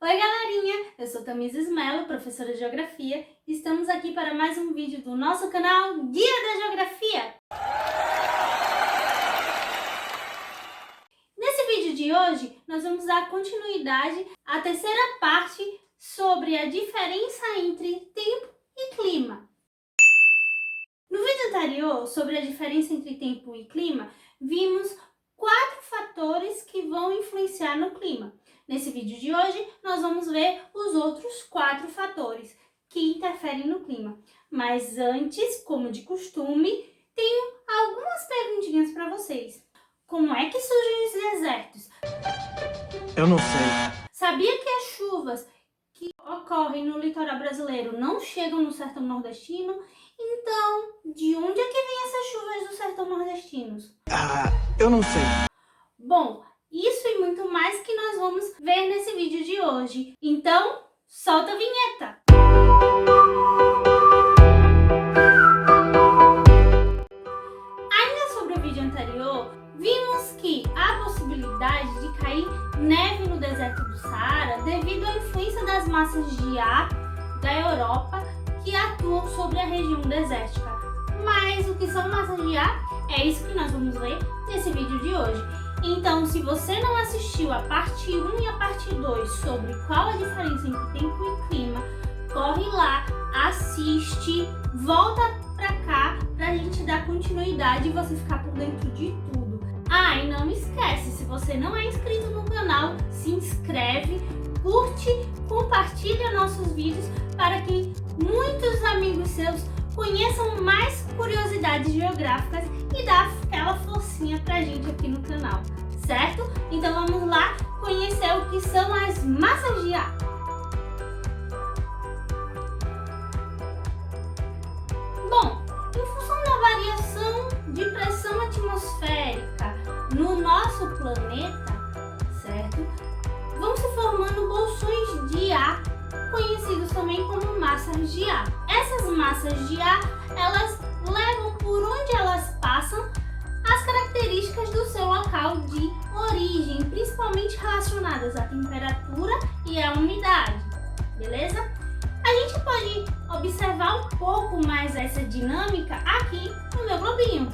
Oi galerinha, eu sou Tamires Mello, professora de Geografia, e estamos aqui para mais um vídeo do nosso canal Guia da Geografia. Nesse vídeo de hoje, nós vamos dar continuidade à terceira parte sobre a diferença entre tempo e clima. No vídeo anterior, sobre a diferença entre tempo e clima, vimos 4 fatores que vão influenciar no clima. Nesse vídeo de hoje, nós vamos ver os outros 4 fatores que interferem no clima. Mas antes, como de costume, tenho algumas perguntinhas para vocês. Como é que surgem os desertos? Eu não sei. Sabia que as chuvas que ocorrem no litoral brasileiro não chegam no sertão nordestino? Então, de onde é que vêm essas chuvas do sertão nordestinos? Eu não sei. Bom, isso e muito mais que nós vamos ver nesse vídeo de hoje. Então, solta a vinheta! Ainda sobre o vídeo anterior, vimos que há possibilidade de cair neve no deserto do Saara devido à influência das massas de ar da Europa que atuam sobre a região desértica. Mas o que são massas de ar? É isso que nós vamos ver nesse vídeo de hoje. Então, se você não assistiu a parte 1 e a parte 2 sobre qual a diferença entre tempo e clima, corre lá, assiste, volta pra cá pra gente dar continuidade e você ficar por dentro de tudo. E não esquece, se você não é inscrito no canal, se inscreve, curte, compartilha nossos vídeos para que muitos amigos seus conheçam mais curiosidades geográficas e dá aquela forcinha pra gente aqui no canal, certo? Então vamos lá conhecer o que são as massas de ar. Bom, em função da variação de pressão atmosférica no nosso planeta, certo? Vão se formando bolsões de ar, conhecidos também como massas de ar. Essas massas de ar, elas levam por onde elas passam as características do seu local de origem, principalmente relacionadas à temperatura e à umidade, beleza? A gente pode observar um pouco mais essa dinâmica aqui no meu globinho.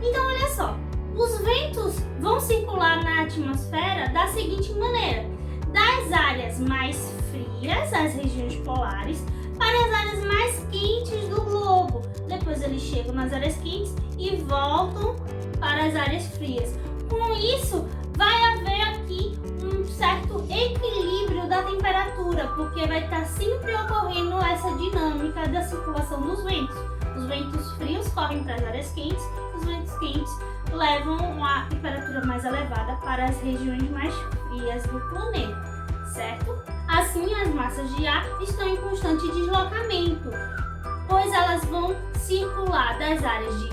Então, olha só, os ventos vão circular na atmosfera da seguinte maneira: das áreas mais frias, as regiões polares, para as áreas mais quentes do globo. Depois eles chegam nas áreas quentes e voltam para as áreas frias. Com isso, vai haver aqui um certo equilíbrio da temperatura, porque vai estar sempre ocorrendo essa dinâmica da circulação dos ventos. Os ventos frios correm para as áreas quentes, os ventos quentes levam uma temperatura mais elevada para as regiões mais frias do planeta, certo? Assim, as massas de ar estão em constante deslocamento, pois elas vão circular das áreas de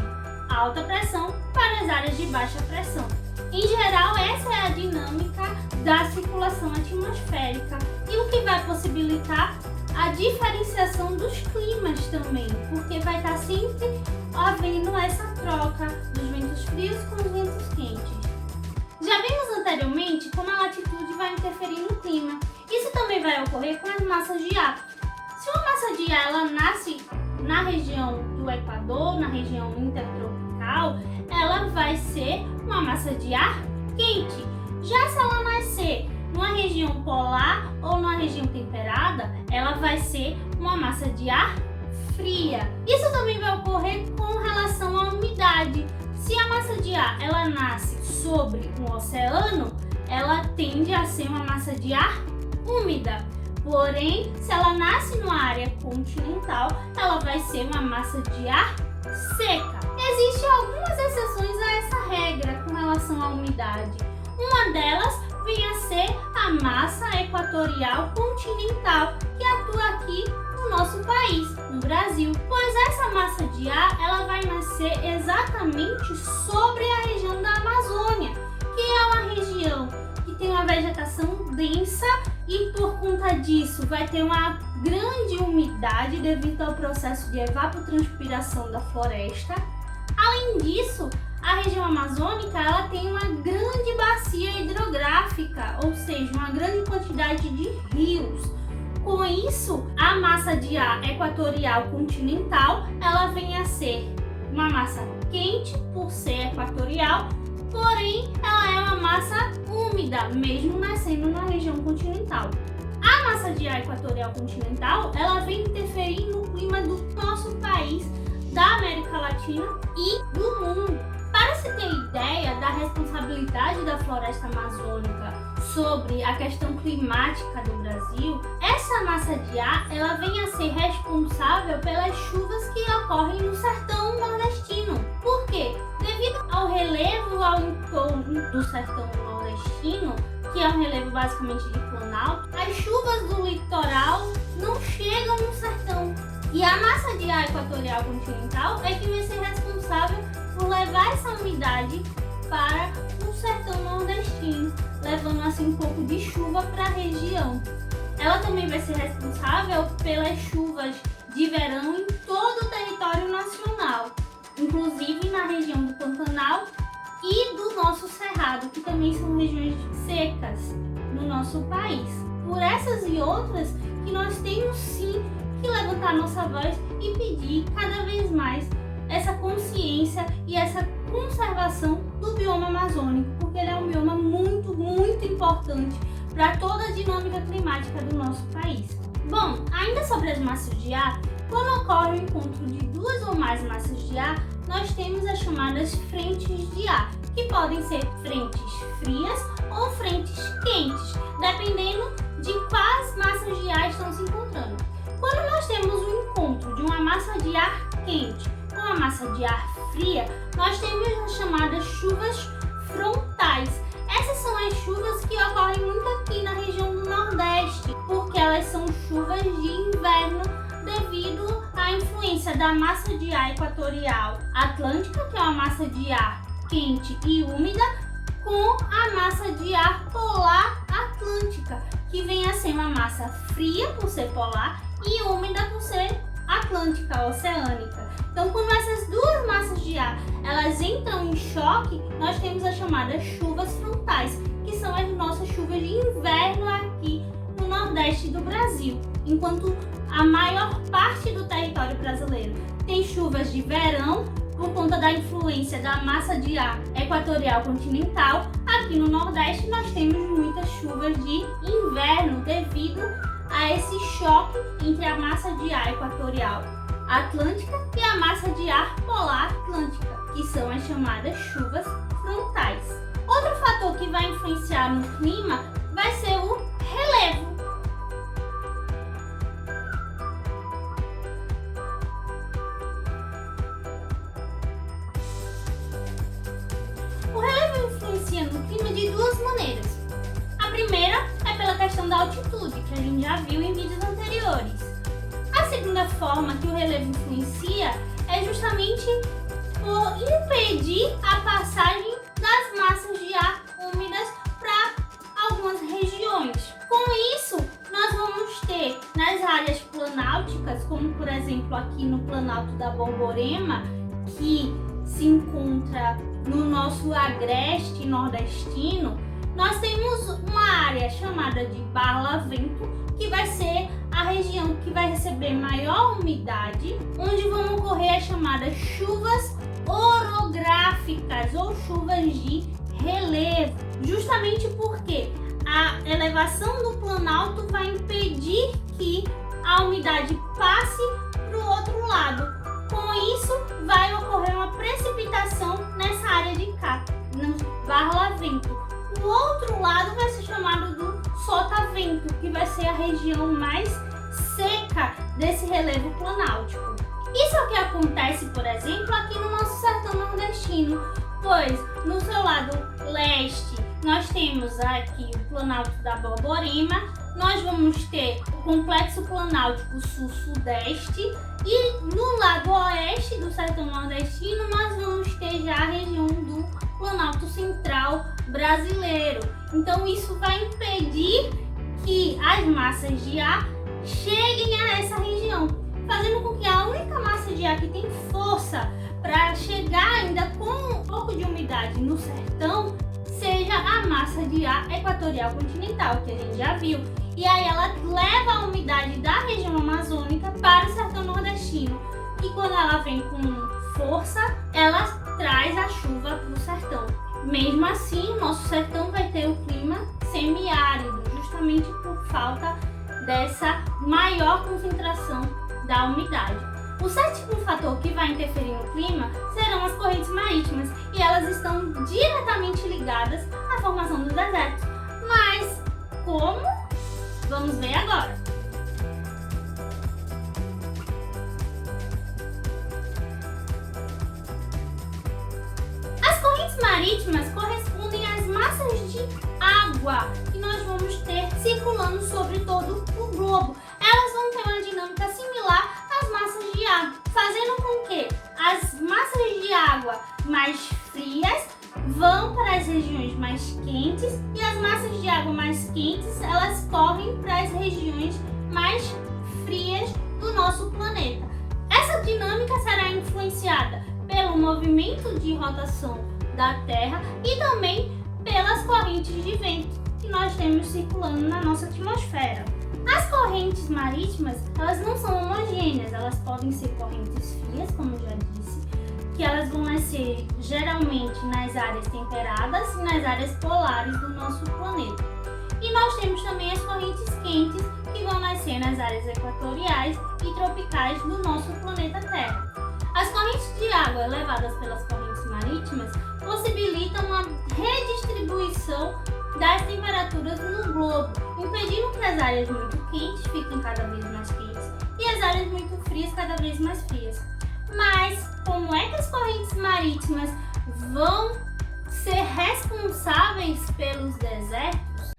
alta pressão para as áreas de baixa pressão. Em geral, essa é a dinâmica da circulação atmosférica e o que vai possibilitar a diferenciação dos climas também, porque vai estar sempre havendo essa troca dos ventos frios com os ventos quentes. Já vimos anteriormente como a latitude vai interferir no clima. Isso também vai ocorrer com as massas de ar. Se uma massa de ar ela nasce na região do Equador, na região intertropical, ela vai ser uma massa de ar quente. Já se ela nascer numa região polar ou numa região temperada, ela vai ser uma massa de ar fria. Isso também vai ocorrer com relação à umidade. Se a massa de ar ela nasce sobre um oceano, ela tende a ser uma massa de ar úmida. Porém, se ela nasce numa área continental, ela vai ser uma massa de ar seca. Existem algumas exceções a essa regra com relação à umidade. Uma delas vem a ser a massa equatorial continental, que atua aqui no nosso país, no Brasil. Pois essa massa de ar, ela vai nascer exatamente sobre a região da Amazônia, que é uma região que tem uma vegetação densa e por conta disso vai ter uma grande umidade devido ao processo de evapotranspiração da floresta. Além disso, a região amazônica ela tem uma grande bacia hidrográfica, ou seja, uma grande quantidade de rios. Com isso, a massa de ar equatorial continental ela vem a ser uma massa quente por ser equatorial, porém ela é uma massa úmida, mesmo nascendo na região continental. A massa de ar equatorial continental ela vem interferir no clima do nosso país, da América Latina e do mundo. Para se ter ideia da responsabilidade da floresta amazônica sobre a questão climática do Brasil, essa massa de ar ela vem a ser responsável pelas chuvas que ocorrem no sertão nordestino. Por quê? Devido ao relevo ao entorno do sertão nordestino, que é um relevo basicamente de planalto, as chuvas do litoral não chegam no sertão. E a massa de ar equatorial continental é que vai ser responsável por levar essa umidade para o sertão nordestino, levando assim um pouco de chuva para a região. Ela também vai ser responsável pelas chuvas de verão em todo o território nacional, inclusive na região do Pantanal e do nosso Cerrado, que também são regiões secas no nosso país. Por essas e outras que nós temos sim que levantar nossa voz e pedir cada vez mais essa consciência e essa conservação do bioma amazônico, porque ele é um bioma muito, muito importante para toda a dinâmica climática do nosso país. Bom, ainda sobre as massas de ar, quando ocorre o encontro de duas ou mais massas de ar, nós temos as chamadas frentes de ar, que podem ser frentes frias ou frentes quentes, dependendo de quais massas de ar estão se encontrando. Quando nós temos o encontro de uma massa de ar quente com uma massa de ar fria, nós temos as chamadas chuvas frontais. Essas são as chuvas que ocorrem muito aqui na região do Nordeste, porque elas são chuvas de inverno devido à influência da massa de ar equatorial atlântica, que é uma massa de ar quente e úmida, com a massa de ar polar atlântica, que vem a ser uma massa fria por ser polar e úmida por ser atlântica, oceânica. Então, quando essas duas massas de ar elas entram em choque, nós temos as chamadas chuvas frontais, que são as nossas chuvas de inverno aqui no Nordeste do Brasil, enquanto a maior parte do território brasileiro tem chuvas de verão por conta da influência da massa de ar equatorial continental. Aqui no Nordeste nós temos muitas chuvas de inverno devido a esse choque entre a massa de ar equatorial atlântica e a massa de ar polar atlântica, que são as chamadas chuvas frontais. Outro fator que vai influenciar no clima vai ser o relevo. O relevo influencia no clima de duas maneiras. A primeira é pela questão da altitude, que a gente já viu em vídeos anteriores. A segunda forma que o relevo influencia é justamente por impedir a passagem das massas de ar úmidas para algumas regiões. Com isso, nós vamos ter nas áreas planálticas, como por exemplo aqui no Planalto da Borborema, que se encontra no nosso agreste nordestino, nós temos uma área chamada de Barlavento, que vai ser a região que vai receber maior umidade, onde vão ocorrer as chamadas chuvas orográficas ou chuvas de relevo, justamente porque a elevação do planalto vai impedir que a umidade passe para o outro lado. Com isso, vai ocorrer uma precipitação nessa área de cá, no Barlavento. O outro lado vai ser chamado do Sotavento, que vai ser a região mais seca desse relevo planáltico. Isso é o que acontece, por exemplo, aqui no nosso sertão nordestino, pois no seu lado leste nós temos aqui o Planalto da Borborema, nós vamos ter o Complexo Planáltico Sul-Sudeste e no lado oeste do sertão nordestino nós vamos ter já a região do Planalto Central brasileiro. Então isso vai impedir que as massas de ar cheguem a essa região, fazendo com que a única massa de ar que tem força para chegar ainda com um pouco de umidade no sertão, seja a massa de ar equatorial continental, que a gente já viu. E aí ela leva a umidade da região amazônica para o sertão nordestino. E quando ela vem com força, ela traz a chuva para o sertão. Mesmo assim, o nosso sertão vai ter o clima semiárido, justamente por falta dessa maior concentração da umidade. O sétimo fator que vai interferir no clima serão as correntes marítimas, e elas estão diretamente ligadas à formação dos desertos. Mas como? Vamos ver agora. As correntes marítimas correspondem às massas de água que nós vamos ter circulando sobre todo o globo. Elas vão ter uma dinâmica similar às massas de ar, fazendo com que as massas de água mais frias vão para as regiões mais quentes e as massas de água mais quentes elas correm para as regiões mais frias do nosso planeta. Essa dinâmica será influenciada pelo movimento de rotação da Terra e também pelas correntes de vento que nós temos circulando na nossa atmosfera. As correntes marítimas, elas não são homogêneas, elas podem ser correntes frias, como eu já disse, que elas vão nascer geralmente nas áreas temperadas e nas áreas polares do nosso planeta. E nós temos também as correntes quentes, que vão nascer nas áreas equatoriais e tropicais do nosso planeta Terra. As correntes de água levadas pelas correntes marítimas possibilitam uma redistribuição das temperaturas no globo, impedindo que as áreas muito quentes fiquem cada vez mais quentes e as áreas muito frias cada vez mais frias. Mas como é que as correntes marítimas vão ser responsáveis pelos desertos?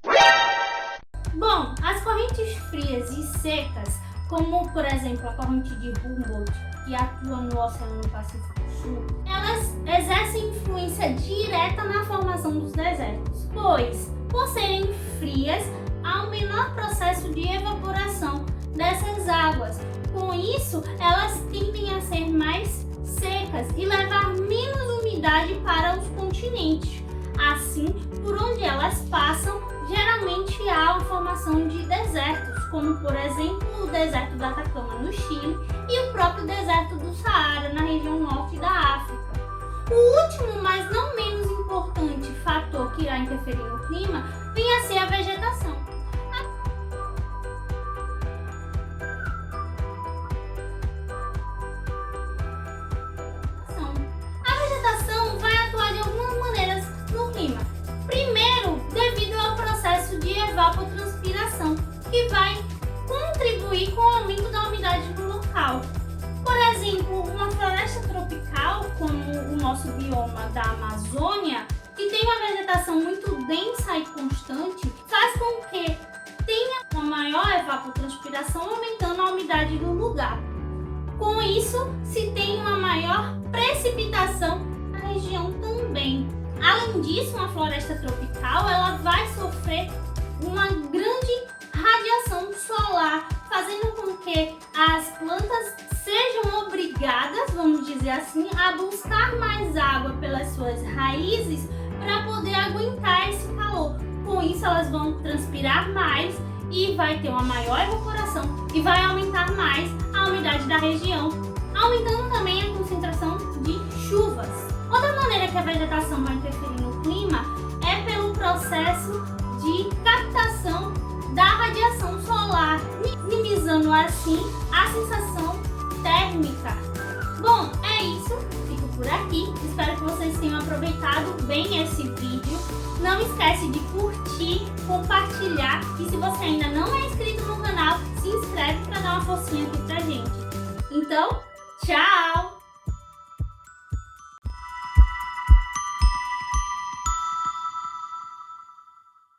Bom, as correntes frias e secas, como por exemplo a corrente de Humboldt, que atua no Oceano Pacífico Sul, elas exercem influência direta na formação dos desertos, pois, por serem frias, há um menor processo de evaporação dessas águas. Com isso, elas tendem a ser mais secas e levar menos umidade para os continentes. Assim, por onde elas passam, geralmente há a formação de desertos, como por exemplo o deserto do Atacama no Chile e o próprio deserto do Saara na região norte da África. O último, mas não menos importante fator que irá interferir no clima vem a ser a vegetação. A vegetação vai atuar de algumas maneiras no clima. Primeiro, devido ao processo de evapotranspiração, que vai contribuir com o aumento da umidade no local. Por exemplo, uma floresta tropical, como o nosso bioma da Amazônia, que tem uma vegetação muito densa e constante, faz com que tenha uma maior evapotranspiração, aumentando a umidade do lugar. Com isso, se tem uma maior precipitação na região também. Além disso, uma floresta tropical ela vai sofrer uma grande radiação solar, fazendo com que as plantas sejam obrigadas, vamos dizer assim, a buscar mais água pelas suas raízes para poder aguentar esse calor. Com isso, elas vão transpirar mais e vai ter uma maior evaporação e vai aumentar mais a umidade da região, aumentando também a concentração de chuvas. Outra maneira que a vegetação vai interferir no clima é pelo processo de captação da radiação solar, minimizando assim a sensação térmica. Bom, é isso. Fico por aqui. Espero que vocês tenham aproveitado bem esse vídeo. Não esquece de curtir, compartilhar e se você ainda não é inscrito no canal, se inscreve para dar uma forcinha aqui pra gente. Então, tchau!